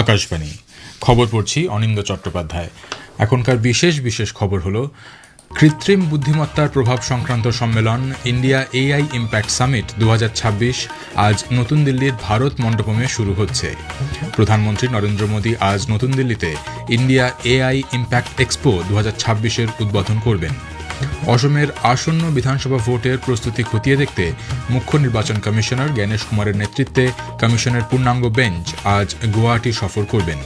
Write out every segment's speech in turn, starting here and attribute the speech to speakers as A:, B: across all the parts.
A: আকাশবাণী খবর পড়ছি অনিন্দ চট্টোপাধ্যায়। এখনকার বিশেষ খবর হলো কৃত্রিম বুদ্ধিমত্তার প্রভাব সংক্রান্ত সম্মেলন ইন্ডিয়া এআই ইম্প্যাক্ট সামিট 2026 আজ নতুন দিল্লির ভারত মণ্ডপমে শুরু হচ্ছে। প্রধানমন্ত্রী নরেন্দ্র মোদী আজ নতুন দিল্লিতে ইন্ডিয়া এআই ইম্প্যাক্ট এক্সপো 2026-এর উদ্বোধন করবেন। অসমের আসন্ন বিধানসভা ভোটের প্রস্তুতি খতিয়ে দেখতে মুখ্য নির্বাচন কমিশনার জ্ঞানেশ কুমারের নেতৃত্বে কমিশনের পূর্ণাঙ্গ বেঞ্চ আজ গুয়াহাটি সফর করবেন।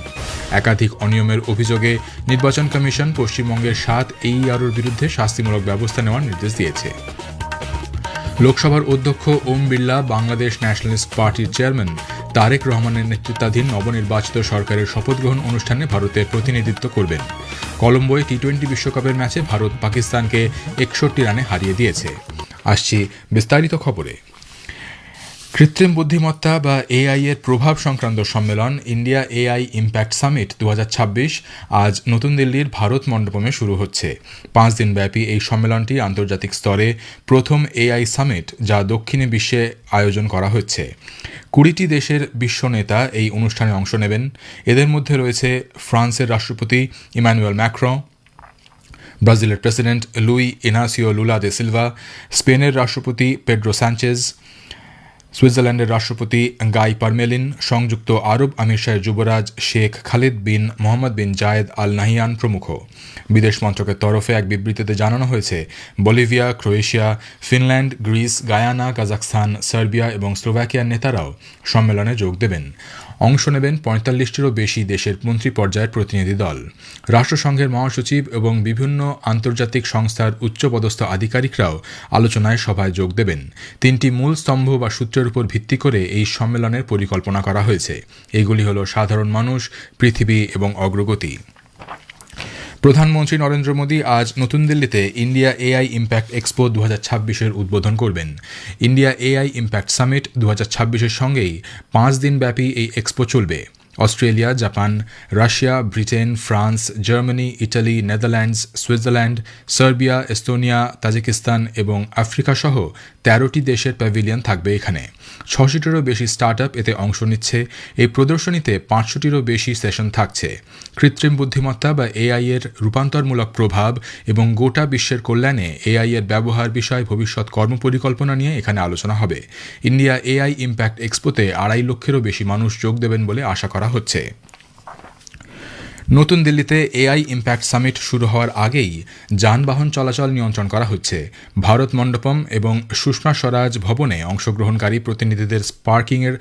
A: একাধিক অনিয়মের অভিযোগে নির্বাচন কমিশন পশ্চিমবঙ্গের 7 AEROর বিরুদ্ধে শাস্তিমূলক ব্যবস্থা নেওয়ার নির্দেশ দিয়েছে। লোকসভার অধ্যক্ষ ওম বিড়লা বাংলাদেশ ন্যাশনালিস্ট পার্টির চেয়ারম্যান তারেক রহমানের নেতৃত্বাধীন নবনির্বাচিত সরকারের শপথ গ্রহণ অনুষ্ঠানে ভারতের প্রতিনিধিত্ব করবেন। কলম্বোয় টি-20 বিশ্বকাপের ম্যাচে ভারত পাকিস্তানকে 61 রানে হারিয়ে দিয়েছে। আসছি বিস্তারিত খবরে। কৃত্রিম বুদ্ধিমত্তা বা এআই এর প্রভাব সংক্রান্ত সম্মেলন ইন্ডিয়া এআই ইম্প্যাক্ট সামিট 2026 আজ নতুন দিল্লির ভারত মণ্ডপমে শুরু হচ্ছে। 5 দিনব্যাপী এই সম্মেলনটি আন্তর্জাতিক স্তরে প্রথম এআই সামিট, যা দক্ষিণে বিশ্বে আয়োজন করা হচ্ছে। 20টি দেশের বিশ্ব নেতা এই অনুষ্ঠানে অংশ নেবেন। এদের মধ্যে রয়েছে ফ্রান্সের রাষ্ট্রপতি ইমানুয়েল ম্যাক্রঁ, ব্রাজিলের প্রেসিডেন্ট লুই ইনাসিও লুলা দে সিলভা, স্পেনের রাষ্ট্রপতি পেড্রো সানচেজ, সুইজারল্যান্ডের রাষ্ট্রপতি গাই পারমেলিন, সংযুক্ত আরব আমিরশাহের যুবরাজ শেখ খালিদ বিন মোহাম্মদ বিন জায়েদ আল নাহিয়ান প্রমুখ। বিদেশ মন্ত্রকের তরফে এক বিবৃতিতে জানানো হয়েছে, Bolivia, Croatia, Finland, Greece, Guyana, Kazakhstan, Serbia এবং স্লোভাকিয়ার নেতারাও সম্মেলনে যোগ দেবেন। অংশ নেবেন 45টিরও বেশি দেশের মন্ত্রী পর্যায়ের প্রতিনিধি দল। রাষ্ট্রসংঘের মহাসচিব এবং বিভিন্ন আন্তর্জাতিক সংস্থার উচ্চপদস্থ আধিকারিকরাও আলোচনায় সভায় যোগ দেবেন। 3টি মূল স্তম্ভ বা সূত্রের উপর ভিত্তি করে এই সম্মেলনের পরিকল্পনা করা হয়েছে। এগুলি হল সাধারণ মানুষ, পৃথিবী এবং অগ্রগতি। প্রধানমন্ত্রী নরেন্দ্র মোদী আজ নতুন দিল্লিতে ইন্ডিয়া এআই ইম্প্যাক্ট এক্সপো 2026-এর উদ্বোধন করবেন। ইন্ডিয়া এআই ইম্প্যাক্ট সামিট 2026-এর সঙ্গেই 5 দিনব্যাপী এই এক্সপো চলবে। Australia, Japan, Russia, Britain, France, Germany, Italy, Netherlands, Switzerland, Serbia, Estonia, Tajikistan এবং আফ্রিকা সহ 13টি দেশের প্যাভিলিয়ন থাকবে এখানে। 600টিরও বেশি স্টার্টআপ এতে অংশ নিচ্ছে। এই প্রদর্শনীতে 500টিরও বেশি সেশন থাকছে। কৃত্রিম বুদ্ধিমত্তা বা এআই এর রূপান্তরমূলক প্রভাব এবং গোটা বিশ্বের কল্যাণে এআই এর ব্যবহার বিষয়ে ভবিষ্যৎ কর্মপরিকল্পনা নিয়ে এখানে আলোচনা হবে। ইন্ডিয়া এআই ইম্প্যাক্ট এক্সপোতে 2.5 লক্ষেরও বেশি মানুষ যোগ দেবেন বলে আশা করা হচ্ছে। নতুন দিল্লিতে এআই ইম্প্যাক্ট সামিট শুরু হওয়ার আগেই যানবাহন চলাচল নিয়ন্ত্রণ করা হচ্ছে। ভারত মণ্ডপম এবং সুষমা স্বরাজ ভবনে অংশগ্রহণকারী প্রতিনিধিদের পার্কিংয়ের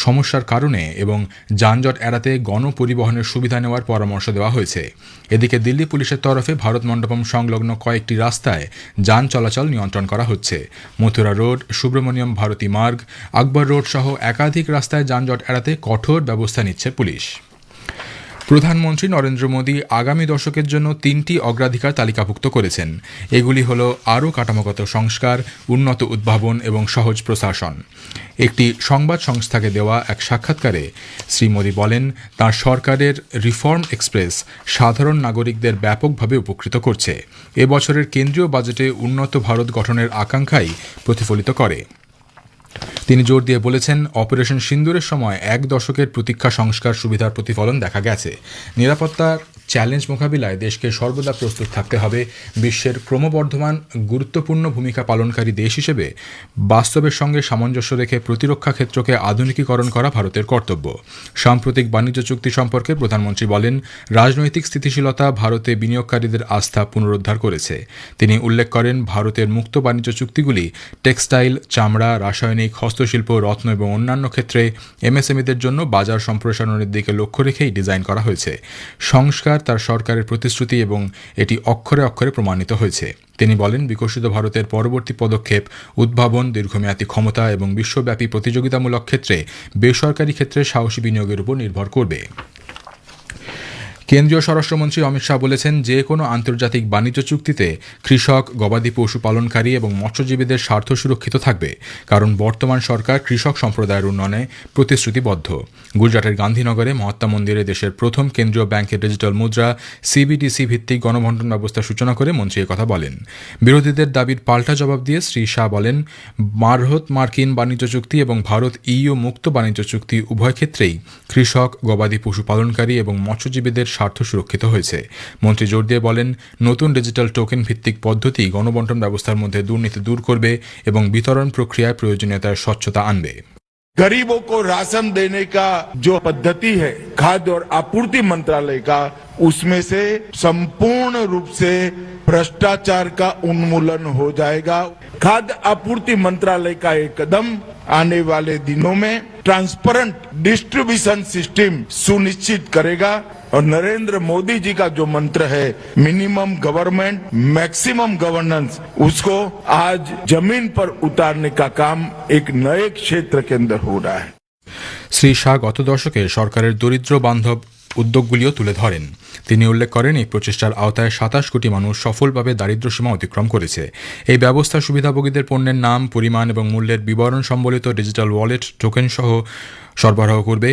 A: সমস্যার কারণে এবং যানজট এড়াতে গণপরিবহনের সুবিধা নেওয়ার পরামর্শ দেওয়া হয়েছে। এদিকে দিল্লি পুলিশের তরফে ভারত মণ্ডপম সংলগ্ন কয়েকটি রাস্তায় যান চলাচল নিয়ন্ত্রণ করা হচ্ছে। মথুরা রোড, সুব্রমণিয়ম ভারতী মার্গ, আকবর রোড সহ একাধিক রাস্তায় যানজট এড়াতে কঠোর ব্যবস্থা নিচ্ছে পুলিশ। প্রধানমন্ত্রী নরেন্দ্র মোদী আগামী দশকের জন্য 3টি অগ্রাধিকার তালিকাভুক্ত করেছেন। এগুলি হল আরও কাঠামোগত সংস্কার, উন্নত উদ্ভাবন এবং সহজ প্রশাসন। একটি সংবাদ সংস্থাকে দেওয়া এক সাক্ষাৎকারে শ্রী মোদী বলেন, তাঁর সরকারের রিফর্ম এক্সপ্রেস সাধারণ নাগরিকদের ব্যাপকভাবে উপকৃত করছে। এবছরের কেন্দ্রীয় বাজেটে উন্নত ভারত গঠনের আকাঙ্ক্ষাই প্রতিফলিত করে। তিনি জোর দিয়ে বলেছেন, অপারেশন সিন্দুরের সময় 1 দশকের প্রতীক্ষা সংস্কার সুবিধার প্রতিফলন দেখা গেছে। নিরাপত্তার চ্যালেঞ্জ মোকাবিলায় দেশকে সর্বদা প্রস্তুত থাকতে হবে। বিশ্বের ক্রমবর্ধমান গুরুত্বপূর্ণ ভূমিকা পালনকারী দেশ হিসেবে বাস্তবের সঙ্গে সামঞ্জস্য রেখে প্রতিরক্ষা ক্ষেত্রকে আধুনিকীকরণ করা ভারতের কর্তব্য। সাম্প্রতিক বাণিজ্য চুক্তি সম্পর্কে প্রধানমন্ত্রী বলেন, রাজনৈতিক স্থিতিশীলতা ভারতে বিনিয়োগকারীদের আস্থা পুনরুদ্ধার করেছে। তিনি উল্লেখ করেন, ভারতের মুক্ত বাণিজ্য চুক্তিগুলি টেক্সটাইল, চামড়া, রাসায়নিক, হস্তশিল্প, রত্ন এবং অন্যান্য ক্ষেত্রে এমএসএমইদের জন্য বাজার সম্প্রসারণের দিকে লক্ষ্য রেখেই ডিজাইন করা হয়েছে। সংস্কার তার সরকারের প্রতিশ্রুতি এবং এটি অক্ষরে অক্ষরে প্রমাণিত হয়েছে। তিনি বলেন, বিকশিত ভারতের পরবর্তী পদক্ষেপ উদ্ভাবন, দীর্ঘমেয়াদী ক্ষমতা এবং বিশ্বব্যাপী প্রতিযোগিতামূলক ক্ষেত্রে বেসরকারি ক্ষেত্রে সাহসী বিনিয়োগের উপর নির্ভর করবে। কেন্দ্রীয় স্বরাষ্ট্রমন্ত্রী অমিত শাহ বলেছেন, যে কোনো আন্তর্জাতিক বাণিজ্য চুক্তিতে কৃষক, গবাদি পশু পালনকারী এবং মৎস্যজীবীদের স্বার্থ সুরক্ষিত থাকবে, কারণ বর্তমান সরকার কৃষক সম্প্রদায়ের উন্নয়নে প্রতিশ্রুতিবদ্ধ। গুজরাটের গান্ধীনগরে মহাত্মা মন্দিরে দেশের প্রথম কেন্দ্রীয় ব্যাংকের ডিজিটাল মুদ্রা সিবিডিসি ভিত্তিক গণবন্টন ব্যবস্থার সূচনা করে মন্ত্রী কথা বলেন। বিরোধীদের দাবির পাল্টা জবাব দিয়ে শ্রী শাহ বলেন, ভারত মার্কিন বাণিজ্য চুক্তি এবং ভারত ইইউ মুক্ত বাণিজ্য চুক্তি উভয় ক্ষেত্রেই কৃষক, গবাদি পশু পালনকারী এবং মৎস্যজীবীদের স্বার্থ সুরক্ষিত হয়েছে। মন্ত্রী জোর দিয়ে বলেন, নতুন ডিজিটাল টোকেন ভিত্তিক পদ্ধতি গণবন্টন ব্যবস্থার মধ্যে দুর্নীতি দূর করবে এবং বিতরণ প্রক্রিয়ায় প্রয়োজনীয়তার স্বচ্ছতা আনবে।
B: गरीबों को राशन देने का जो पद्धति है खाद्य और आपूर्ति मंत्रालय का, उसमें से संपूर्ण रूप से भ्रष्टाचार का उन्मूलन हो जाएगा। खाद्य आपूर्ति मंत्रालय का एक कदम आने वाले दिनों में ट्रांसपेरेंट डिस्ट्रीब्यूशन सिस्टम सुनिश्चित करेगा और नरेंद्र मोदी जी का जो मंत्र है मिनिमम गवर्नमेंट मैक्सिमम गवर्नेंस, उसको आज जमीन पर उतारने का काम एक नए क्षेत्र के अंदर हो रहा है।
A: শ্রী শাহ গত দশকে সরকারের দরিদ্র বান্ধব উদ্যোগগুলিও তুলে ধরেন। তিনি উল্লেখ করেন, এই প্রচেষ্টার আওতায় 27 কোটি মানুষ সফলভাবে দারিদ্র্যসীমা অতিক্রম করেছে। এই ব্যবস্থা সুবিধাভোগীদের পণ্যের নাম, পরিমাণ এবং মূল্যের বিবরণ সম্বলিত ডিজিটাল ওয়ালেট টোকেন সহ সরবরাহ করবে।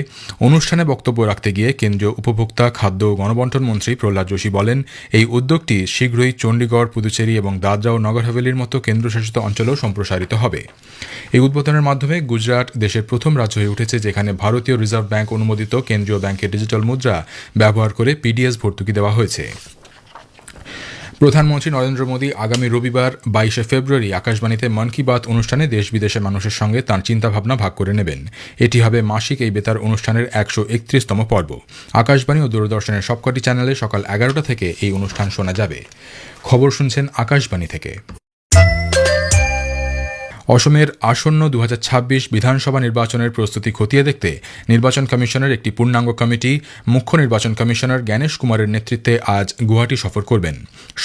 A: অনুষ্ঠানে বক্তব্য রাখতে গিয়ে কেন্দ্রীয় উপভোক্তা, খাদ্য ও গণবন্টন মন্ত্রী প্রহ্লাদ যোশী বলেন, এই উদ্যোগটি শীঘ্রই চণ্ডীগড়, পুদুচেরি এবং দাদরা ও নগর হাভেলির মতো কেন্দ্রশাসিত অঞ্চলেও সম্প্রসারিত হবে। এই উদ্বোধনের মাধ্যমে গুজরাট দেশের প্রথম রাজ্য হয়ে উঠেছে যেখানে ভারতীয় রিজার্ভ ব্যাংক অনুমোদিত কেন্দ্রীয় ব্যাংকের ডিজিটাল মুদ্রা ব্যবহার করে পিডিএস ভর্তুকি দেওয়া হয়েছে। প্রধানমন্ত্রী নরেন্দ্র মোদী আগামী রবিবার 22 ফেব্রুয়ারি আকাশবাণীতে মন কি বাত অনুষ্ঠানে দেশ বিদেশের মানুষের সঙ্গে তাঁর চিন্তাভাবনা ভাগ করে নেবেন। এটি হবে মাসিক এই বেতার অনুষ্ঠানের 131তম পর্ব। আকাশবাণী ও দূরদর্শনের সবকটি চ্যানেলে সকাল 11টা থেকে এই অনুষ্ঠান শোনা যাবে। খবর শুনছেন আকাশবাণী থেকে। অসমের আসন্ন 2026 বিধানসভা নির্বাচনের প্রস্তুতি খতিয়ে দেখতে নির্বাচন কমিশনের একটি পূর্ণাঙ্গ কমিটি মুখ্য নির্বাচন কমিশনার জ্ঞানেশ কুমারের নেতৃত্বে আজ গুয়াহাটি সফর করবেন।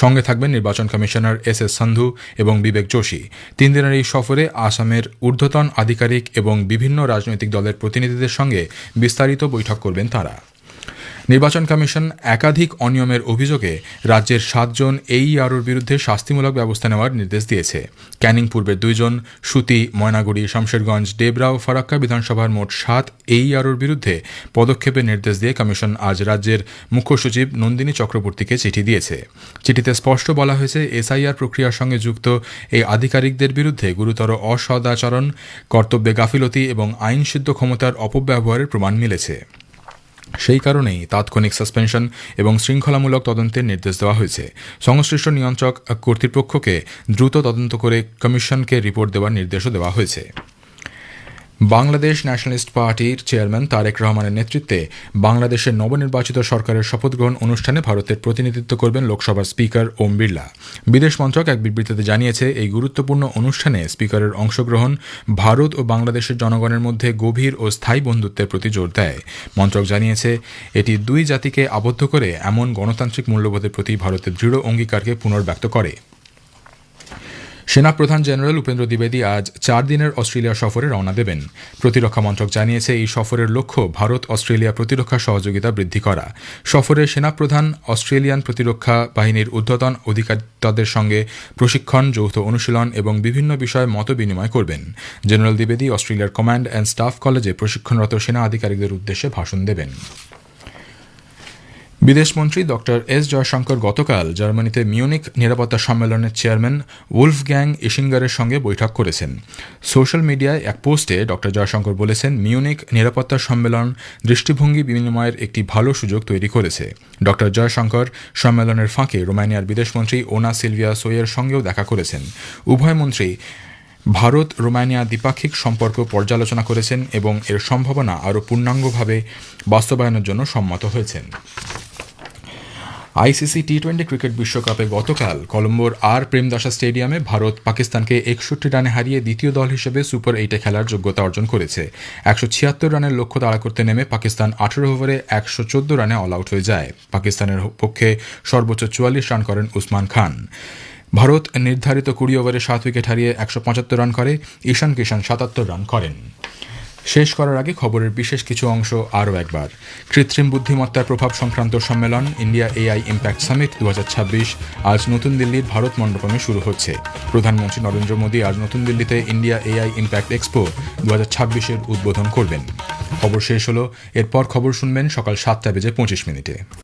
A: সঙ্গে থাকবেন নির্বাচন কমিশনার এস সান্ধু এবং বিবেক যোশী। 3 দিনের এই সফরে আসামের ঊর্ধ্বতন আধিকারিক এবং বিভিন্ন রাজনৈতিক দলের প্রতিনিধিদের সঙ্গে বিস্তারিত বৈঠক করবেন তাঁরা। নির্বাচন কমিশন একাধিক অনিয়মের অভিযোগে রাজ্যের 7 জন এইআরওর বিরুদ্ধে শাস্তিমূলক ব্যবস্থা নেওয়ার নির্দেশ দিয়েছে। ক্যানিং পূর্বের 2 জন, সুতি, ময়নাগুড়ি, শমশেরগঞ্জ, ডেবরা ও ফারাক্কা বিধানসভার মোট 7 এইআরওর বিরুদ্ধে পদক্ষেপের নির্দেশ দিয়ে কমিশন আজ রাজ্যের মুখ্য সচিব নন্দিনী চক্রবর্তীকে চিঠি দিয়েছে। চিঠিতে স্পষ্ট বলা হয়েছে, এসআইআর প্রক্রিয়ার সঙ্গে যুক্ত এই আধিকারিকদের বিরুদ্ধে গুরুতর অসদাচরণ, কর্তব্যে গাফিলতি এবং আইনসিদ্ধ ক্ষমতার অপব্যবহারের প্রমাণ মিলেছে। সেই কারণেই তাৎক্ষণিক সাসপেনশন এবং শৃঙ্খলামূলক তদন্তের নির্দেশ দেওয়া হয়েছে। সংশ্লিষ্ট নিয়ন্ত্রক কর্তৃপক্ষকে দ্রুত তদন্ত করে কমিশনকে রিপোর্ট দেওয়ার নির্দেশও দেওয়া হয়েছে। বাংলাদেশ ন্যাশনালিস্ট পার্টির চেয়ারম্যান তারেক রহমানের নেতৃত্বে বাংলাদেশের নবনির্বাচিত সরকারের শপথ গ্রহণ অনুষ্ঠানে ভারতের প্রতিনিধিত্ব করবেন লোকসভার স্পিকার ওম বিড়লা। বিদেশ মন্ত্রক এক বিবৃতিতে জানিয়েছে, এই গুরুত্বপূর্ণ অনুষ্ঠানে স্পিকারের অংশগ্রহণ ভারত ও বাংলাদেশের জনগণের মধ্যে গভীর ও স্থায়ী বন্ধুত্বের প্রতি জোর দেয়। মন্ত্রক জানিয়েছে, এটি 2 জাতিকে আবদ্ধ করে এমন গণতান্ত্রিক মূল্যবোধের প্রতি ভারতের দৃঢ় অঙ্গীকারকে পুনর্ব্যক্ত করে। সেনাপ্রধান জেনারেল উপেন্দ্র দ্বিবেদী আজ 4 দিনের অস্ট্রেলিয়া সফরে রওনা দেবেন। প্রতিরক্ষা মন্ত্রক জানিয়েছে, এই সফরের লক্ষ্য ভারত অস্ট্রেলিয়া প্রতিরক্ষা সহযোগিতা বৃদ্ধি করা। সফরে সেনাপ্রধান অস্ট্রেলিয়ান প্রতিরক্ষা বাহিনীর ঊর্ধ্বতন অধিকারিকদের সঙ্গে প্রশিক্ষণ, যৌথ অনুশীলন এবং বিভিন্ন বিষয়ে মত বিনিময় করবেন। জেনারেল দ্বিবেদী অস্ট্রেলিয়ার কমান্ড অ্যান্ড স্টাফ কলেজে প্রশিক্ষণরত সেনা আধিকারিকদের উদ্দেশ্যে ভাষণ দেবেন। বিদেশমন্ত্রী ডক্টর এস জয়শঙ্কর গতকাল জার্মানিতে মিউনিক নিরাপত্তা সম্মেলনের চেয়ারম্যান ওলফগ্যাং ইশিঙ্গারের সঙ্গে বৈঠক করেছেন। সোশ্যাল মিডিয়ায় এক পোস্টে ডক্টর জয়শঙ্কর বলেছেন, মিউনিক নিরাপত্তা সম্মেলন দৃষ্টিভঙ্গি বিনিময়ের একটি ভালো সুযোগ তৈরি করেছে। ডক্টর জয়শঙ্কর সম্মেলনের ফাঁকে রোমানিয়ার বিদেশমন্ত্রী ওনা সিলভিয়া সোয়ের সঙ্গেও দেখা করেছেন। উভয় মন্ত্রী ভারত রোমানিয়া দ্বিপাক্ষিক সম্পর্ক পর্যালোচনা করেছেন এবং এর সম্ভাবনা আরও পূর্ণাঙ্গভাবে বাস্তবায়নের জন্য সম্মত হয়েছেন। আইসিসি টি20 ক্রিকেট বিশ্বকাপে গতকাল কলম্বোর আর প্রেমদাসা স্টেডিয়ামে ভারত পাকিস্তানকে 61 রানে হারিয়ে দ্বিতীয় দল হিসেবে সুপার 8-এ খেলার যোগ্যতা অর্জন করেছে। 176 রানের লক্ষ্য তাড়া করতে নেমে পাকিস্তান 18 ওভারে 114 রানে অল আউট হয়ে যায়। পাকিস্তানের পক্ষে সর্বোচ্চ 44 রান করেন উসমান খান। ভারত নির্ধারিত 20 ওভারে 7 উইকেট হারিয়ে 175 রান করে। ঈশান কিষান 77 রান করেন। শেষ করার আগে খবরের বিশেষ কিছু অংশ আরও একবার। কৃত্রিম বুদ্ধিমত্তার প্রভাব সংক্রান্ত সম্মেলন ইন্ডিয়া এআই ইম্প্যাক্ট সামিট 2026 আজ নতুন দিল্লির ভারত মণ্ডপমে শুরু হচ্ছে। প্রধানমন্ত্রী নরেন্দ্র মোদী আজ নতুন দিল্লিতে ইন্ডিয়া এআই ইম্প্যাক্ট এক্সপো 2026-এর উদ্বোধন করবেন। খবর শেষ হলো, এরপর খবর শুনবেন সকাল 7:25